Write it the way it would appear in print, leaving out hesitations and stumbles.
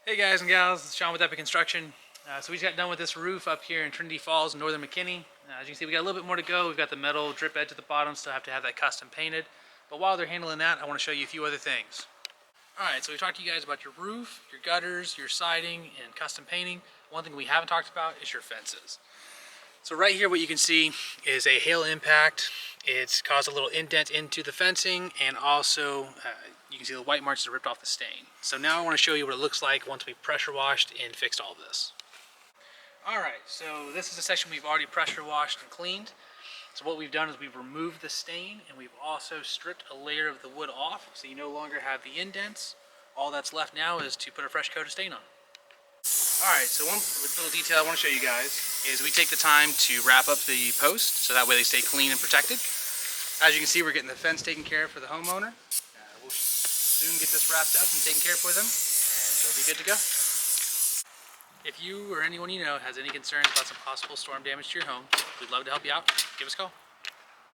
Hey guys and gals, it's Shawn with Epic Construction. So we just got done with this roof up here in Trinity Falls, Northern McKinney. As you can see, we got a little bit more to go. We've got the metal drip edge at the bottom, still have to have that custom painted. But while they're handling that, I want to show you a few other things. Alright, so we've talked to you guys about your roof, your gutters, your siding, and custom painting. One thing we haven't talked about is your fences. So right here what you can see is a hail impact. It's caused a little indent into the fencing, and also you can see the white marks that ripped off the stain. So now I want to show you what it looks like once we've pressure washed and fixed all of this. Alright, so this is a section we've already pressure washed and cleaned. So what we've done is we've removed the stain, and we've also stripped a layer of the wood off, so you no longer have the indents. All that's left now is to put a fresh coat of stain on. Alright, so one little detail I want to show you guys is we take the time to wrap up the posts so that way they stay clean and protected. As you can see, we're getting the fence taken care of for the homeowner. We'll soon get this wrapped up and taken care of for them, and they'll be good to go. If you or anyone you know has any concerns about some possible storm damage to your home, we'd love to help you out. Give us a call.